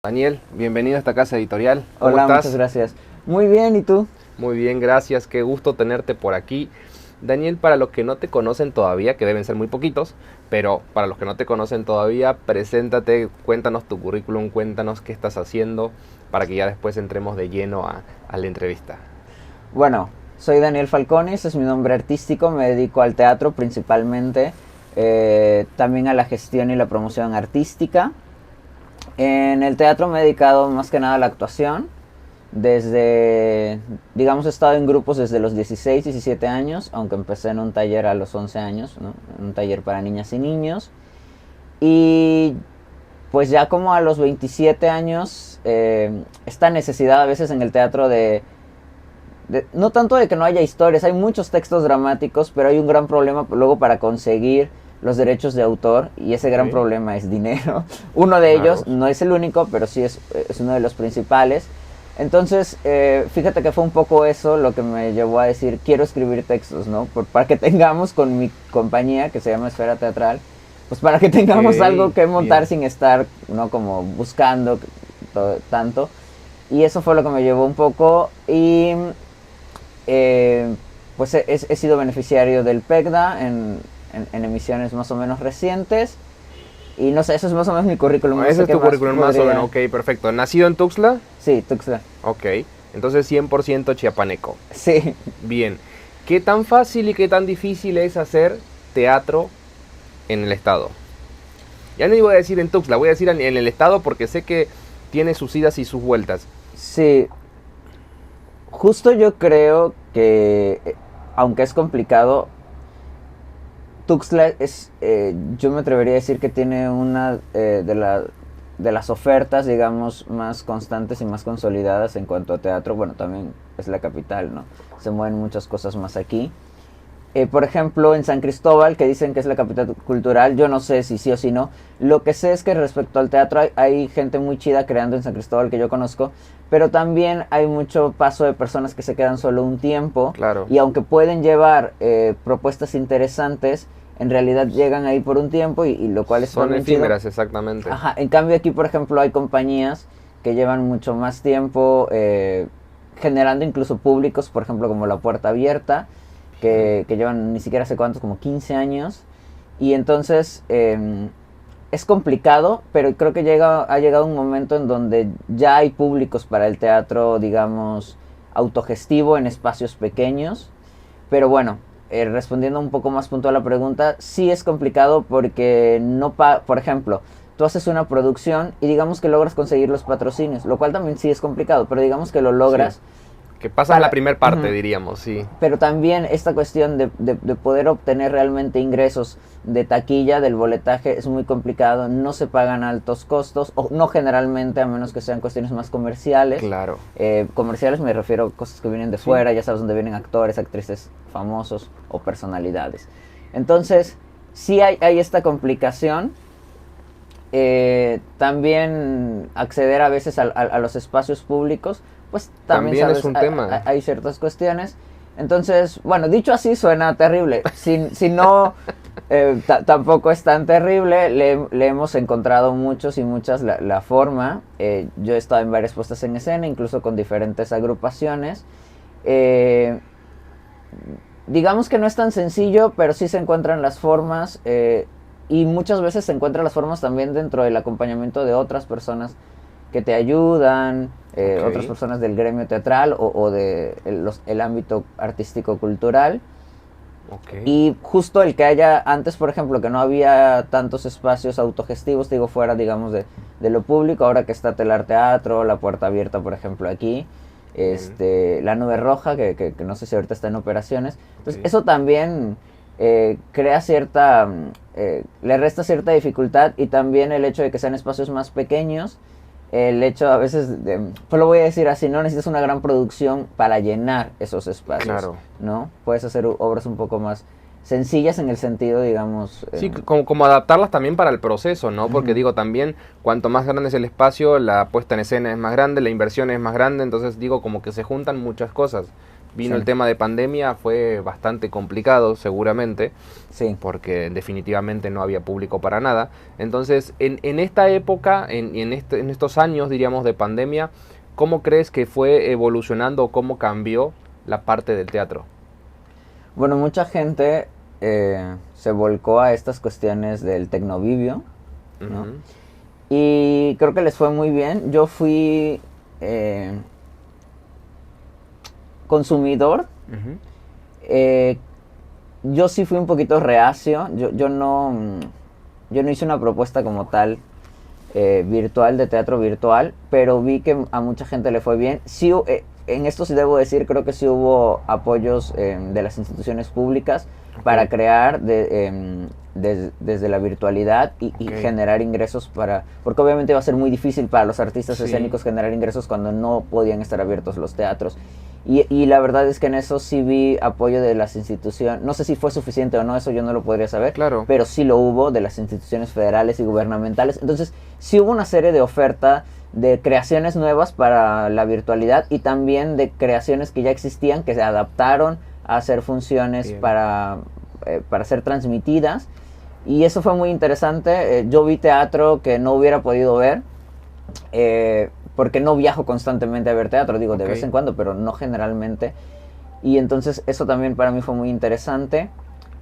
Daniel, bienvenido a esta casa editorial. ¿Cómo Hola, estás? muchas gracias. Muy bien, ¿y tú? Muy bien, gracias. Qué gusto tenerte por aquí. Daniel, para los que no te conocen todavía, que deben ser muy poquitos, pero para los que no te conocen todavía, preséntate, cuéntanos tu currículum, cuéntanos qué estás haciendo, para que ya después entremos de lleno a la entrevista. Bueno, soy Daniel Falcones, es mi nombre artístico, me dedico al teatro principalmente, también a la gestión y la promoción artística. En el teatro me he dedicado más que nada a la actuación. Digamos, he estado en grupos desde los 16, 17 años, aunque empecé en un taller a los 11 años, ¿no? Un taller para niñas y niños. Y pues ya como a los 27 años, esta necesidad a veces en el teatro no tanto de que no haya historias, hay muchos textos dramáticos, pero hay un gran problema luego para conseguir los derechos de autor, y ese gran problema es dinero. Uno de ellos, no es el único, pero sí es uno de los principales. Entonces, fíjate que fue un poco eso lo que me llevó a decir, quiero escribir textos, ¿no? Para que tengamos con mi compañía, que se llama Esfera Teatral, pues para que tengamos algo que montar sin estar, ¿no? Como buscando tanto. Y eso fue lo que me llevó un poco. Y pues he sido beneficiario del PECDA en emisiones más o menos recientes. Y no sé, eso es más o menos mi currículum. Ese es tu currículum más o menos, ok, perfecto. ¿Nacido en Tuxtla? Sí, Tuxtla. Ok, entonces 100% chiapaneco. Sí. Bien, ¿qué tan fácil y qué tan difícil es hacer teatro en el estado? Ya no iba a decir en Tuxtla, voy a decir en el estado porque sé que tiene sus idas y sus vueltas. Sí, justo yo creo que, aunque es complicado, Tuxtla es, yo me atrevería a decir que tiene una de las ofertas, digamos, más constantes y más consolidadas en cuanto a teatro. Bueno, también es la capital, ¿no? Se mueven muchas cosas más aquí. Por ejemplo, en San Cristóbal, que dicen que es la capital cultural, yo no sé si sí o si no. Lo que sé es que respecto al teatro hay gente muy chida creando en San Cristóbal que yo conozco, pero también hay mucho paso de personas que se quedan solo un tiempo. Claro. Y aunque pueden llevar propuestas interesantes, en realidad llegan ahí por un tiempo y lo cual es Son efímeras, chido. exactamente. Ajá, en cambio aquí, por ejemplo, hay compañías que llevan mucho más tiempo generando incluso públicos, por ejemplo, como La Puerta Abierta, que llevan ni siquiera sé cuántos, como 15 años. Y entonces es complicado, pero creo que ha llegado un momento en donde ya hay públicos para el teatro, digamos, autogestivo en espacios pequeños. Pero bueno, respondiendo un poco más puntual a la pregunta, sí es complicado porque por ejemplo, tú haces una producción y digamos que logras conseguir los patrocinios, lo cual también sí es complicado, pero digamos que lo logras. Sí. Que pasas la primera parte, diríamos, sí. Pero también esta cuestión de poder obtener realmente ingresos de taquilla, del boletaje, es muy complicado. No se pagan altos costos, o no generalmente, a menos que sean cuestiones más comerciales. Claro. Comerciales me refiero a cosas que vienen de fuera, ya sabes, donde vienen actores, actrices famosos o personalidades. Entonces, sí hay esta complicación. También acceder a veces a los espacios públicos, pues también sabes, es un tema. Hay ciertas cuestiones. Entonces, bueno, dicho así suena terrible. Si no, tampoco es tan terrible. Le hemos encontrado muchos y muchas la forma. Yo he estado en varias puestas en escena, incluso con diferentes agrupaciones. Digamos que no es tan sencillo, pero sí se encuentran las formas. Y muchas veces se encuentran las formas también dentro del acompañamiento de otras personas que te ayudan, otras personas del gremio teatral o de el ámbito artístico-cultural. Y justo el que haya, antes por ejemplo, que no había tantos espacios autogestivos, digo, fuera, digamos, de lo público, ahora que está Telar Teatro, La Puerta Abierta, por ejemplo, aquí, La Nube Roja, que no sé si ahorita está en operaciones. Entonces, eso también crea le resta cierta dificultad, y también el hecho de que sean espacios más pequeños, el hecho a veces, pues lo voy a decir así, no necesitas una gran producción para llenar esos espacios, claro, ¿no? Puedes hacer obras un poco más sencillas en el sentido, digamos... Sí, como adaptarlas también para el proceso, ¿no? Porque digo, también, cuanto más grande es el espacio, la puesta en escena es más grande, la inversión es más grande, entonces digo, como que se juntan muchas cosas. Vino Sí. el tema de pandemia, fue bastante complicado seguramente, Sí. porque definitivamente no había público para nada. Entonces, en esta época, en estos años, diríamos, de pandemia, ¿cómo crees que fue evolucionando o cómo cambió la parte del teatro? Bueno, mucha gente se volcó a estas cuestiones del tecnovivio, ¿no? Ujú. Y creo que les fue muy bien. Yo fui eh, consumidor. Ujú. Eh, yo sí fui un poquito reacio. Yo no hice una propuesta como tal virtual, de teatro virtual, pero vi que a mucha gente le fue bien. Sí, en esto sí debo decir, creo que sí hubo apoyos de las instituciones públicas para Ok. crear desde la virtualidad y Ok. generar ingresos porque obviamente iba a ser muy difícil para los artistas Sí. escénicos generar ingresos cuando no podían estar abiertos los teatros. Y la verdad es que en eso sí vi apoyo de las instituciones. No sé si fue suficiente o no, eso yo no lo podría saber, Claro. pero sí lo hubo de las instituciones federales y gubernamentales. Entonces sí hubo una serie de oferta de creaciones nuevas para la virtualidad y también de creaciones que ya existían, que se adaptaron a hacer funciones Bien. para ser transmitidas. Y eso fue muy interesante. Yo vi teatro que no hubiera podido ver. Porque no viajo constantemente a ver teatro, digo, de Ok. vez en cuando, pero no generalmente. Y entonces eso también para mí fue muy interesante.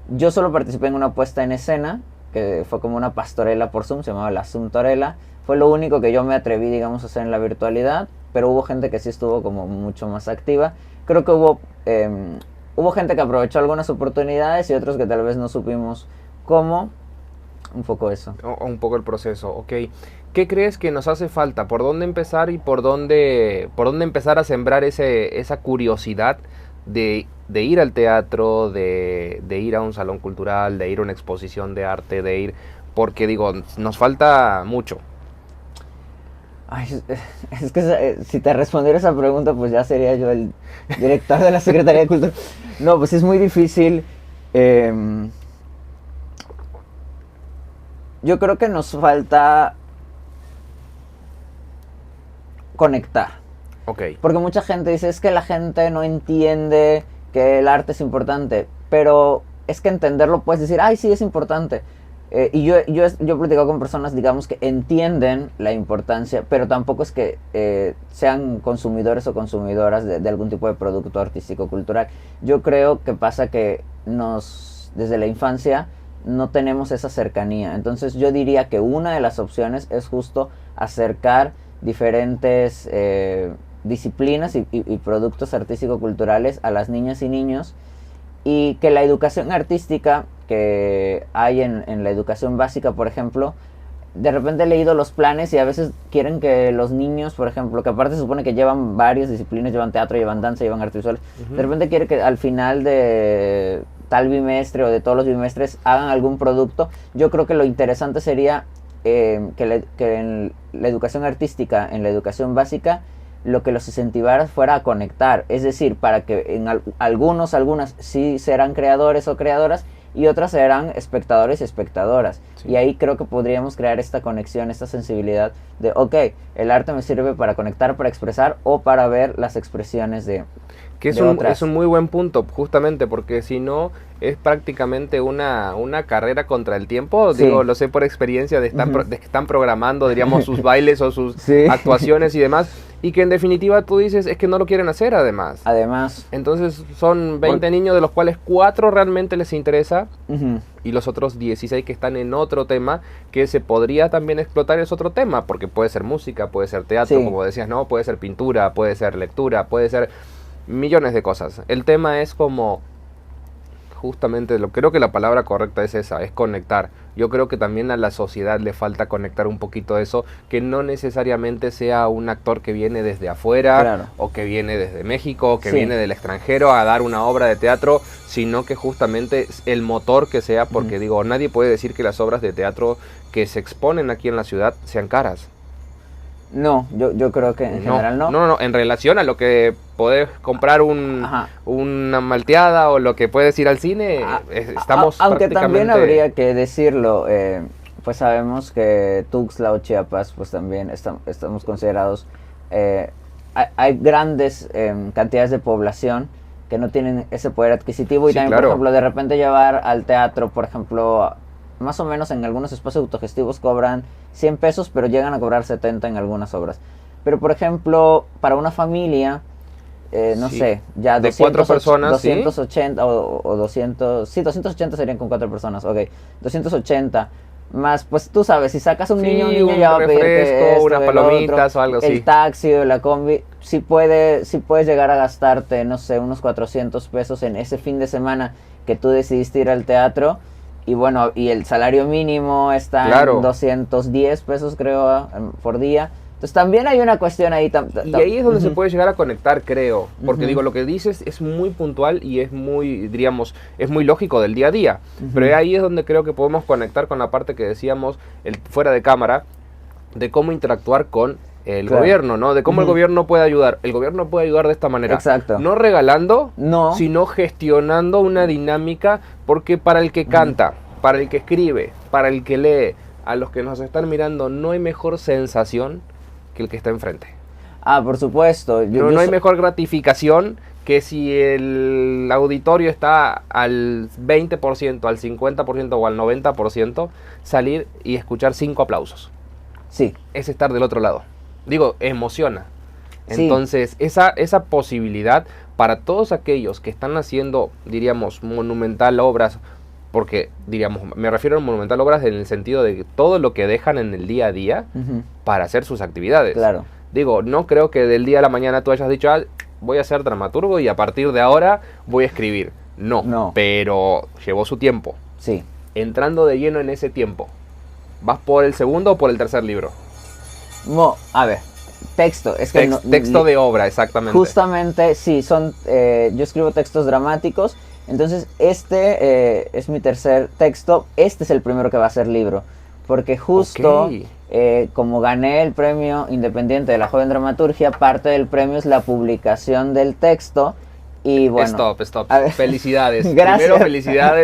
Yo solo participé en una puesta en escena, que fue como una pastorela por Zoom, se llamaba la Zoom Torela. Fue lo único que yo me atreví, digamos, a hacer en la virtualidad, pero hubo gente que sí estuvo como mucho más activa. Creo que hubo gente que aprovechó algunas oportunidades y otros que tal vez no supimos cómo. Un poco eso. O un poco el proceso, ok. ¿Qué crees que nos hace falta? ¿Por dónde empezar y por dónde empezar a sembrar esa curiosidad de ir al teatro, de ir a un salón cultural, de ir a una exposición de arte, de ir... Porque digo, nos falta mucho. Ay, es que si te respondiera esa pregunta, pues ya sería yo el director de la Secretaría de Cultura. No, pues es muy difícil. em, yo creo que nos falta conectar. Ok, Porque mucha gente dice, es que la gente no entiende que el arte es importante. Pero es que entenderlo puedes decir, ay, sí, es importante. Yo he platicado con personas, digamos, que entienden la importancia, pero tampoco es que sean consumidores o consumidoras de algún tipo de producto artístico cultural. Yo creo que pasa que desde la infancia, no tenemos esa cercanía. Entonces yo diría que una de las opciones es justo acercar diferentes disciplinas y productos artístico-culturales a las niñas y niños, y que la educación artística que hay en la educación básica, por ejemplo, de repente he leído los planes y a veces quieren que los niños, por ejemplo, que aparte se supone que llevan varias disciplinas, llevan teatro, llevan danza, llevan artes visuales, de repente quiere que al final de tal bimestre o de todos los bimestres hagan algún producto. Yo creo que lo interesante sería que en la educación artística, en la educación básica, lo que los incentivara fuera a conectar. Es decir, para que algunas sí serán creadores o creadoras y otras serán espectadores y espectadoras. Sí. Y ahí creo que podríamos crear esta conexión, esta sensibilidad de, ok, el arte me sirve para conectar, para expresar o para ver las expresiones de que es otras. es un muy buen punto, justamente, porque si no es prácticamente una carrera contra el tiempo. Sí. Digo, lo sé por experiencia de de que están programando, diríamos, sus bailes o sus Sí. actuaciones y demás, y que en definitiva tú dices, es que no lo quieren hacer además. Además, Entonces son 20 niños de los cuales 4 realmente les interesa y los otros 16 que están en otro tema que se podría también explotar es otro tema, porque puede ser música, puede ser teatro, Sí. como decías, ¿no? Puede ser pintura, puede ser lectura, puede ser millones de cosas. El tema es como justamente creo que la palabra correcta es esa, es conectar. Yo creo que también a la sociedad le falta conectar un poquito eso, que no necesariamente sea un actor que viene desde afuera, Claro. o que viene desde México, o que Sí. viene del extranjero a dar una obra de teatro, sino que justamente el motor que sea, porque digo, nadie puede decir que las obras de teatro que se exponen aquí en la ciudad sean caras. no, yo creo que en general no. No, en relación a lo que podés comprar Ajá. una malteada o lo que puedes ir al cine, estamos Aunque también prácticamente... habría que decirlo, pues sabemos que Tuxtla o Chiapas, pues también estamos considerados, hay grandes cantidades de población que no tienen ese poder adquisitivo. Y Sí, también, claro. por ejemplo, de repente llevar al teatro, por ejemplo, más o menos en algunos espacios autogestivos cobran 100 pesos, pero llegan a cobrar 70 en algunas obras. Pero, por ejemplo, para una familia, no Sí. sé, ya De 4 personas, ¿sí? 280 o 200, sí, 280 serían con 4 personas, ok, 280 más, pues tú sabes, si sacas un Sí, niño un ya va a pedir que refresco, esto, unas el palomitas otro, o algo el así. taxi o la combi, sí puedes llegar a gastarte, no sé, unos 400 pesos en ese fin de semana que tú decidiste ir al teatro. Y bueno, y el salario mínimo está Claro. en 210 pesos, creo, por día. Entonces también hay una cuestión ahí. Y ahí es donde se Ujú. puede llegar a conectar, creo. Porque Ujú. digo, lo que dices es muy puntual y es muy, diríamos, es muy lógico del día a día. Ujú. Pero ahí es donde creo que podemos conectar con la parte que decíamos fuera de cámara, de cómo interactuar con el Claro. gobierno, ¿no? De cómo el Ujú. gobierno puede ayudar. El gobierno puede ayudar de esta manera. Exacto. No regalando, No. sino gestionando una dinámica, porque para el que Ujú. canta, para el que escribe, para el que lee, a los que nos están mirando, no hay mejor sensación que el que está enfrente. Ah, por supuesto. No hay mejor gratificación que si el auditorio está al 20%, al 50% o al 90%, salir y escuchar 5 aplausos. Sí. Es estar del otro lado. Digo, emociona. Sí. Entonces, esa posibilidad para todos aquellos que están haciendo, diríamos, monumental obras, porque, diríamos, me refiero a monumental obras en el sentido de todo lo que dejan en el día a día Ujú. para hacer sus actividades. Claro. Digo, no creo que del día a la mañana tú hayas dicho, voy a ser dramaturgo y a partir de ahora voy a escribir. No, pero llevó su tiempo. Sí. Entrando de lleno en ese tiempo, ¿vas por el segundo o por el tercer libro? A ver, texto. Es que Texto de obra, exactamente. Justamente, sí, yo escribo textos dramáticos. Entonces, es mi tercer texto. Este es el primero que va a ser libro. Porque justo, Ok. como gané el premio independiente de la joven dramaturgia, parte del premio es la publicación del texto. Y bueno, Stop. a ver. Felicidades. Gracias. Primero,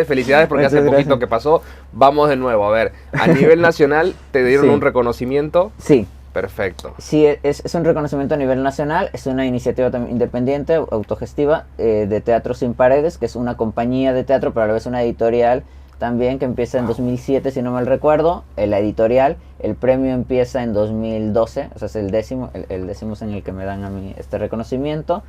felicidades porque Muchas hace poquito gracias. que pasó. Vamos de nuevo. A ver, a nivel nacional te dieron Sí. un reconocimiento. Sí. Perfecto. Sí, es un reconocimiento a nivel nacional, es una iniciativa independiente, autogestiva, de Teatro Sin Paredes, que es una compañía de teatro, pero a la vez una editorial también, que empieza en 2007, si no mal recuerdo, la editorial. El premio empieza en 2012, o sea, es el décimo es en el que me dan a mí este reconocimiento.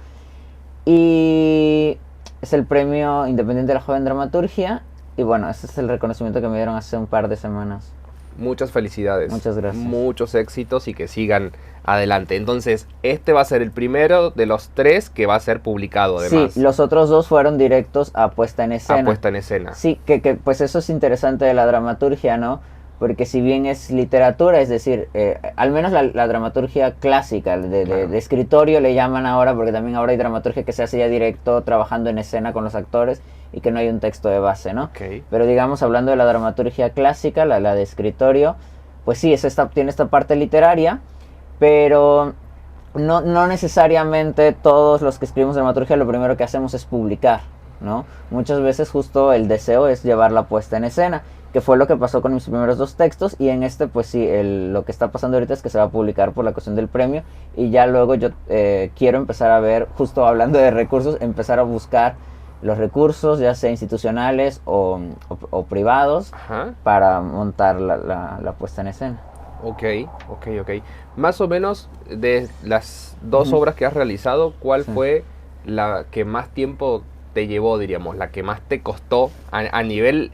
Y es el premio independiente de la joven dramaturgia, y bueno, ese es el reconocimiento que me dieron hace un par de semanas. Muchas felicidades. Muchas gracias. Muchos éxitos y que sigan adelante. Entonces, este va a ser el primero de los 3 que va a ser publicado además. Sí, los otros 2 fueron directos a puesta en escena. A puesta en escena. Sí, que pues eso es interesante de la dramaturgia, ¿no? Porque si bien es literatura, es decir, al menos la dramaturgia clásica, Claro. de escritorio le llaman ahora, porque también ahora hay dramaturgia que se hace ya directo trabajando en escena con los actores y que no hay un texto de base, ¿no? Ok. Pero digamos, hablando de la dramaturgia clásica, la de escritorio, pues sí, tiene esta parte literaria, pero no necesariamente todos los que escribimos dramaturgia lo primero que hacemos es publicar, ¿no? Muchas veces justo el deseo es llevar la puesta en escena, que fue lo que pasó con mis primeros 2 textos, y en este pues sí, lo que está pasando ahorita es que se va a publicar por la cuestión del premio, y ya luego yo quiero empezar a ver, justo hablando de recursos, empezar a buscar los recursos, ya sea institucionales o privados, Ajá. para montar la puesta en escena. Ok. Más o menos, de las 2 obras que has realizado, ¿cuál Sí. fue la que más tiempo te llevó, diríamos? La que más te costó a nivel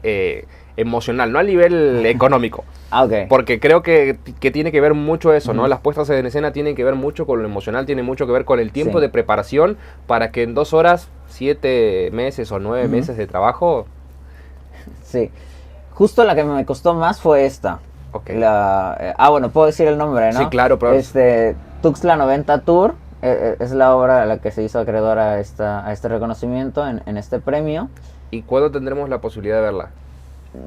emocional, no a nivel económico. Ah, ok. Porque creo que tiene que ver mucho eso, ¿no? Ujú. Las puestas en escena tienen que ver mucho con lo emocional, tiene mucho que ver con el tiempo Sí. de preparación para que en 2 horas, 7 meses o 9 Ujú. meses de trabajo. Sí. Justo la que me costó más fue esta. Ok. Bueno, puedo decir el nombre, ¿no? Sí, claro, pero... Tuxtla 90 Tour, es la obra a la que se hizo acreedora a este reconocimiento en este premio. ¿Y cuándo tendremos la posibilidad de verla?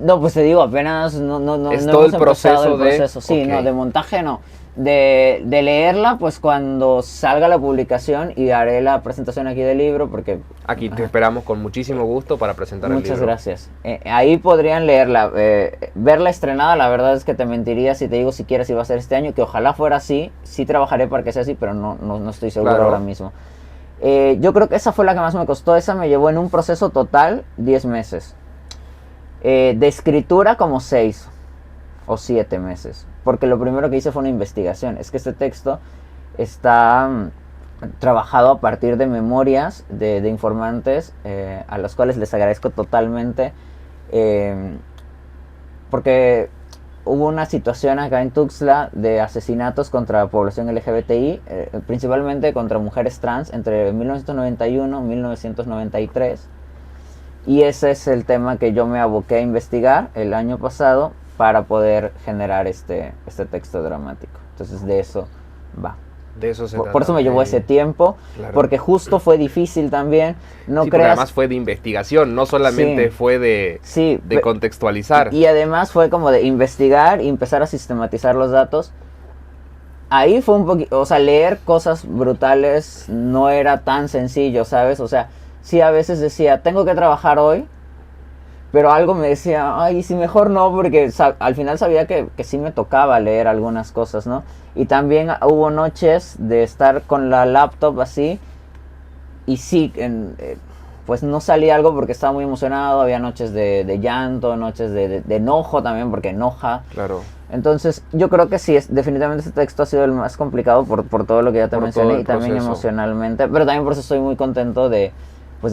No, pues te digo, apenas no Es no todo hemos el empezado proceso el proceso. Sí, ok. no, de montaje no. De leerla, pues cuando salga la publicación, y haré la presentación aquí del libro, porque... Aquí te esperamos con muchísimo gusto para presentar el libro. Muchas gracias. Ahí podrían leerla. Verla estrenada, la verdad es que te mentiría si te digo siquiera si va a ser este año, que ojalá fuera así. Sí trabajaré para que sea así, pero no estoy seguro Claro. ahora mismo. Yo creo que esa fue la que más me costó. Esa me llevó en un proceso total 10 meses. De escritura como 6 o 7 meses. Porque lo primero que hice fue una investigación. Es que este texto está trabajado a partir de memorias de informantes, a los cuales les agradezco totalmente. Porque hubo una situación acá en Tuxtla de asesinatos contra la población LGBTI, principalmente contra mujeres trans, entre 1991 y 1993. Y ese es el tema que yo me aboqué a investigar el año pasado para poder generar este texto dramático. Entonces de eso va. De eso se trata. Por eso me llevó ese tiempo, claro. Porque justo fue difícil también. No sí, creas... además fue de investigación, no solamente fue de contextualizar. Y además fue como de investigar y empezar a sistematizar los datos. Ahí fue un poquito, o sea, leer cosas brutales no era tan sencillo, ¿sabes? O sea, sí a veces decía, tengo que trabajar hoy, pero algo me decía, ay, sí, mejor no, porque al final sabía que sí me tocaba leer algunas cosas, ¿no? Y también hubo noches de estar con la laptop así, y sí, pues no salía algo porque estaba muy emocionado, había noches de llanto, noches de enojo también, porque enoja. Claro. Entonces, yo creo que sí, definitivamente este texto ha sido el más complicado por todo lo que ya te mencioné, y también emocionalmente, pero también por eso estoy muy contento de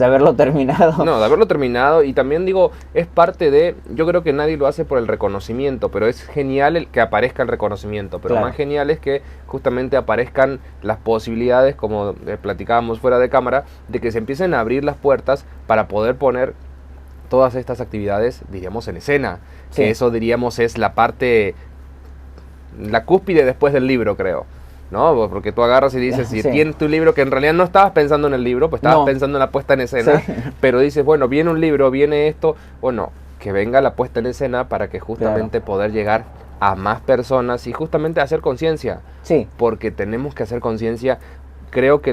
haberlo terminado. No, de haberlo terminado, y también digo, es parte de, yo creo que nadie lo hace por el reconocimiento, pero es genial que aparezca el reconocimiento, pero claro, más genial es que justamente aparezcan las posibilidades, como platicábamos fuera de cámara, de que se empiecen a abrir las puertas para poder poner todas estas actividades, diríamos, en escena, sí. Que eso, diríamos, es la parte, la cúspide después del libro, creo. ¿No? Porque tú agarras y dices, si tienes tu libro, que en realidad no estabas pensando en el libro, pues estabas pensando en la puesta en escena, pero dices, bueno, viene un libro, viene esto, bueno, que venga la puesta en escena para que justamente poder llegar a más personas y justamente hacer conciencia. Sí. Porque tenemos que hacer conciencia. Creo que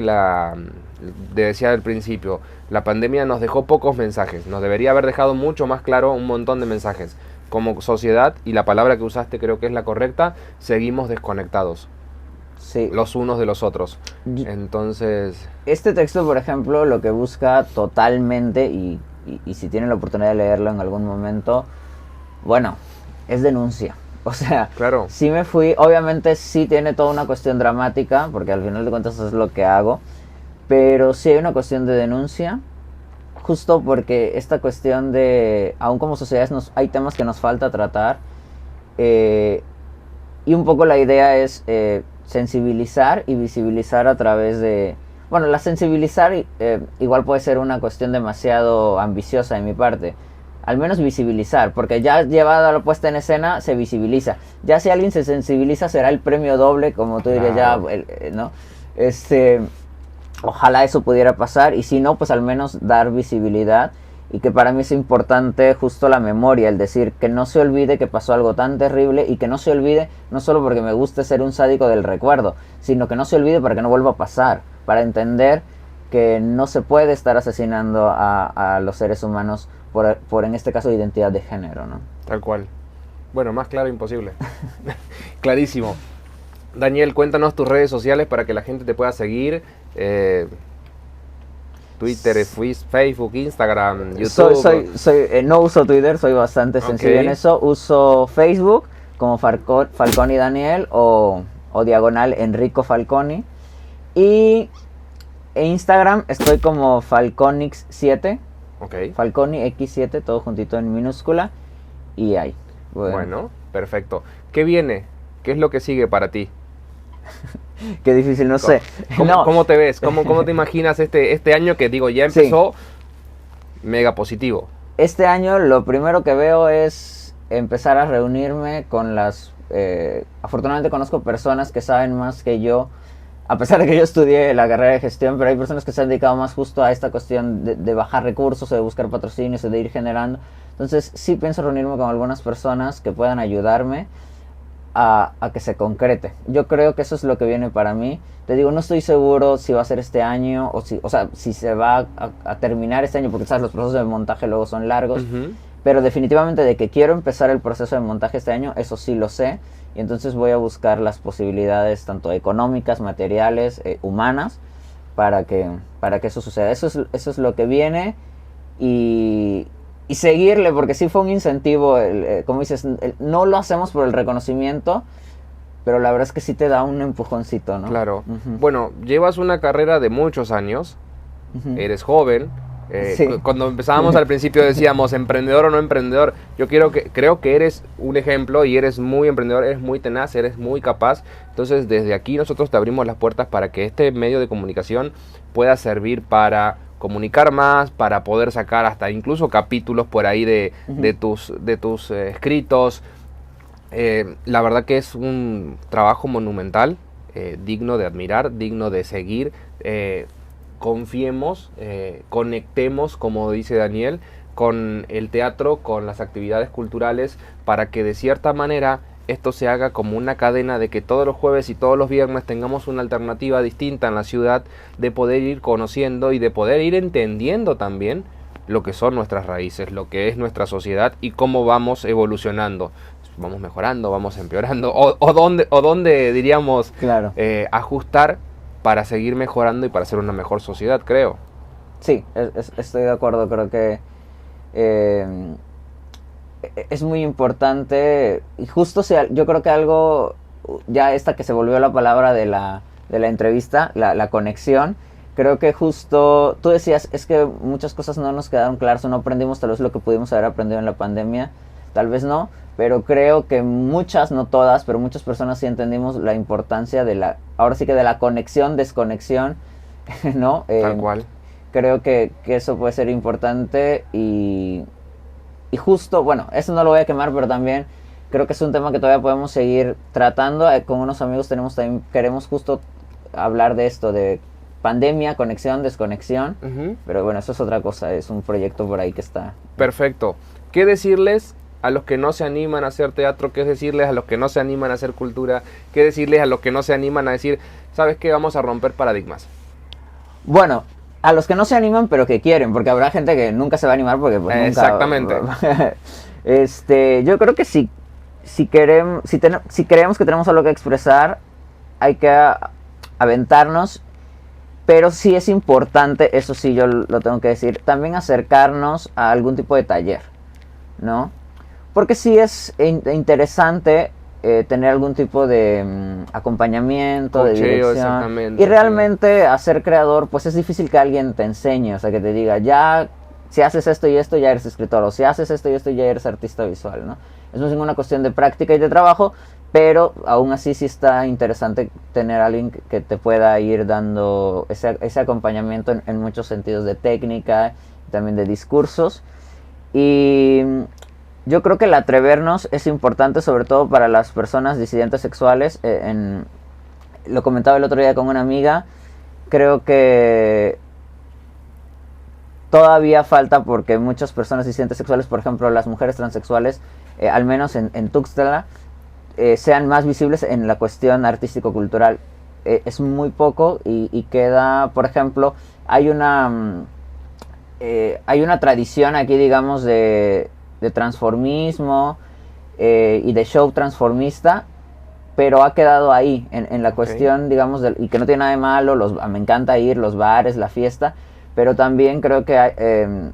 decía al principio, la pandemia nos dejó pocos mensajes, nos debería haber dejado mucho más claro un montón de mensajes. Como sociedad, y la palabra que usaste creo que es la correcta, seguimos desconectados. Sí. Los unos de los otros. Entonces... Este texto, por ejemplo, lo que busca totalmente, y si tienen la oportunidad de leerlo en algún momento, bueno, es denuncia. O sea, claro, sí me fui, obviamente sí tiene toda una cuestión dramática, porque al final de cuentas es lo que hago, pero sí hay una cuestión de denuncia, justo porque esta cuestión de, aún como sociedades hay temas que nos falta tratar, y un poco la idea es sensibilizar y visibilizar a través de... Bueno, la sensibilizar igual puede ser una cuestión demasiado ambiciosa de mi parte. Al menos visibilizar, porque ya llevada a la puesta en escena se visibiliza. Ya si alguien se sensibiliza será el premio doble, como tú dirías, ya, ¿no? Ojalá eso pudiera pasar, y si no, pues al menos dar visibilidad. Y que para mí es importante justo la memoria, el decir que no se olvide que pasó algo tan terrible, y que no se olvide no solo porque me guste ser un sádico del recuerdo, sino que no se olvide para que no vuelva a pasar, para entender que no se puede estar asesinando a los seres humanos por en este caso identidad de género, ¿no? Tal cual. Bueno, más claro imposible. Clarísimo. Daniel, cuéntanos tus redes sociales para que la gente te pueda seguir. Twitter, Facebook, Instagram, YouTube. No uso Twitter, soy bastante sencillo en eso. Uso Facebook como Falconi Daniel o diagonal Enrico Falconi. Y en Instagram estoy como Falconix7. Falconi X7, todo juntito en minúscula. Y ahí. Bueno, perfecto. ¿Qué viene? ¿Qué es lo que sigue para ti? Qué difícil, no sé. ¿Cómo te ves? ¿Cómo te imaginas este año que, digo, ya empezó mega positivo? Este año lo primero que veo es empezar a reunirme con afortunadamente conozco personas que saben más que yo, a pesar de que yo estudié la carrera de gestión, pero hay personas que se han dedicado más justo a esta cuestión de bajar recursos, de buscar patrocinios, de ir generando. Entonces sí pienso reunirme con algunas personas que puedan ayudarme a que se concrete. Yo creo que eso es lo que viene para mí. Te digo, no estoy seguro si va a ser este año si se va a terminar este año, porque sabes, los procesos de montaje luego son largos. Pero definitivamente de que quiero empezar el proceso de montaje este año, eso sí lo sé. Y entonces voy a buscar las posibilidades tanto económicas, materiales, humanas, para que eso suceda. Eso es lo que viene y seguirle, porque sí fue un incentivo, como dices, no lo hacemos por el reconocimiento, pero la verdad es que sí te da un empujoncito, ¿no? Claro. Bueno, llevas una carrera de muchos años, eres joven. Sí. Cuando empezábamos al principio decíamos emprendedor o no emprendedor. Yo creo que eres un ejemplo y eres muy emprendedor, eres muy tenaz, eres muy capaz. Entonces desde aquí nosotros te abrimos las puertas para que este medio de comunicación pueda servir para comunicar más, para poder sacar hasta incluso capítulos por ahí de tus escritos. La verdad que es un trabajo monumental, digno de admirar, digno de seguir. Confiemos, conectemos, como dice Daniel, con el teatro, con las actividades culturales, para que de cierta manera esto se haga como una cadena de que todos los jueves y todos los viernes tengamos una alternativa distinta en la ciudad, de poder ir conociendo y de poder ir entendiendo también lo que son nuestras raíces, lo que es nuestra sociedad y cómo vamos evolucionando. Vamos mejorando, vamos empeorando, o dónde diríamos, claro, ajustar para seguir mejorando y para ser una mejor sociedad, creo. Sí, estoy de acuerdo, creo que es muy importante, y justo yo creo que algo, ya esta que se volvió la palabra de la entrevista, la conexión, creo que justo, tú decías, es que muchas cosas no nos quedaron claras o no aprendimos tal vez lo que pudimos haber aprendido en la pandemia, tal vez no, pero creo que muchas, no todas, pero muchas personas sí entendimos la importancia de ahora sí que de la conexión, desconexión, ¿no? Tal cual. Creo que eso puede ser importante y justo, bueno, eso no lo voy a quemar, pero también creo que es un tema que todavía podemos seguir tratando. Con unos amigos queremos justo hablar de esto, de pandemia, conexión, desconexión, pero bueno, eso es otra cosa, es un proyecto por ahí que está. Perfecto. ¿Qué decirles a los que no se animan a hacer teatro? ¿Qué decirles a los que no se animan a hacer cultura? ¿Qué decirles a los que no se animan a decir, ¿sabes qué? Vamos a romper paradigmas. Bueno, a los que no se animan pero que quieren, porque habrá gente que nunca se va a animar porque pues, nunca... Exactamente. Yo creo que si creemos que tenemos algo que expresar, hay que aventarnos, pero sí es importante, eso sí yo lo tengo que decir, también acercarnos a algún tipo de taller, ¿no? Porque sí es interesante tener algún tipo de acompañamiento, cocheo, de dirección. Y realmente a ser creador, pues es difícil que alguien te enseñe, o sea, que te diga, ya, si haces esto y esto, ya eres escritor, o si haces esto y esto, ya eres artista visual, ¿no? Eso es una cuestión de práctica y de trabajo, pero aún así sí está interesante tener a alguien que te pueda ir dando ese acompañamiento en muchos sentidos de técnica, también de discursos. Y yo creo que el atrevernos es importante, sobre todo para las personas disidentes sexuales. Lo comentaba el otro día con una amiga, creo que todavía falta porque muchas personas disidentes sexuales, por ejemplo las mujeres transexuales, al menos en Tuxtla, sean más visibles en la cuestión artístico-cultural. Es muy poco y queda, por ejemplo, hay una tradición aquí, digamos, de transformismo y de show transformista, pero ha quedado ahí, en la cuestión, digamos, y que no tiene nada de malo, me encanta ir, los bares, la fiesta, pero también creo que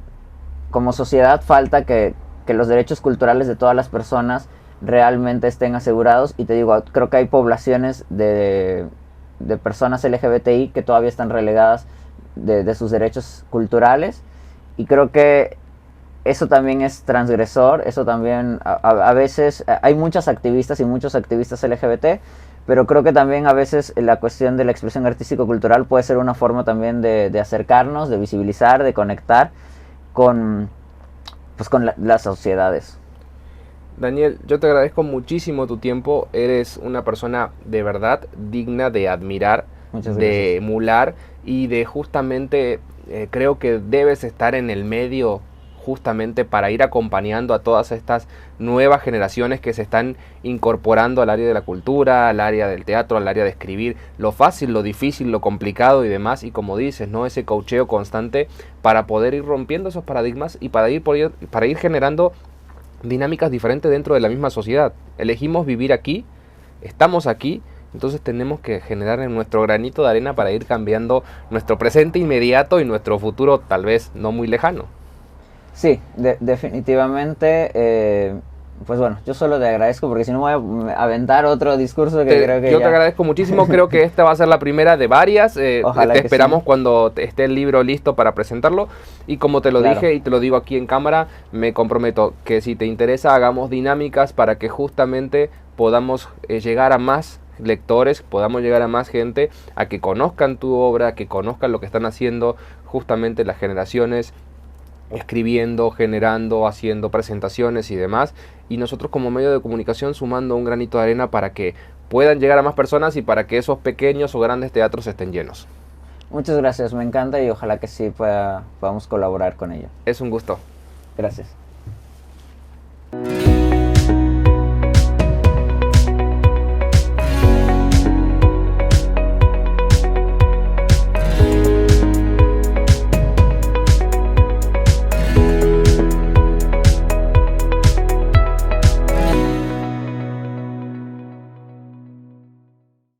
como sociedad falta que los derechos culturales de todas las personas realmente estén asegurados, y te digo, creo que hay poblaciones de personas LGBTI que todavía están relegadas de sus derechos culturales, y creo que eso también es transgresor, eso también a veces hay muchas activistas y muchos activistas LGBT, pero creo que también a veces la cuestión de la expresión artístico-cultural puede ser una forma también de acercarnos, de visibilizar, de conectar con las sociedades. Daniel, yo te agradezco muchísimo tu tiempo, eres una persona de verdad digna de admirar, de emular y de justamente, creo que debes estar en el medio justamente para ir acompañando a todas estas nuevas generaciones que se están incorporando al área de la cultura, al área del teatro, al área de escribir, lo fácil, lo difícil, lo complicado y demás, y como dices, ¿no? Ese coacheo constante para poder ir rompiendo esos paradigmas y para ir generando dinámicas diferentes dentro de la misma sociedad. Elegimos vivir aquí, estamos aquí, Entonces tenemos que generar en nuestro granito de arena para ir cambiando nuestro presente inmediato y nuestro futuro tal vez no muy lejano. Sí, definitivamente. Pues bueno, yo solo te agradezco porque si no voy a aventar otro discurso que creo que yo te agradezco muchísimo, creo que esta va a ser la primera de varias. Ojalá te que esperamos sí. cuando esté el libro listo para presentarlo, y como te lo Claro. dije y te lo digo aquí en cámara, me comprometo que si te interesa hagamos dinámicas para que justamente podamos llegar a más lectores, podamos llegar a más gente, a que conozcan tu obra, a que conozcan lo que están haciendo justamente las generaciones, escribiendo, generando, haciendo presentaciones y demás, y nosotros como medio de comunicación sumando un granito de arena para que puedan llegar a más personas y para que esos pequeños o grandes teatros estén llenos. Muchas gracias, me encanta y ojalá que sí podamos colaborar con ello. Es un gusto. Gracias.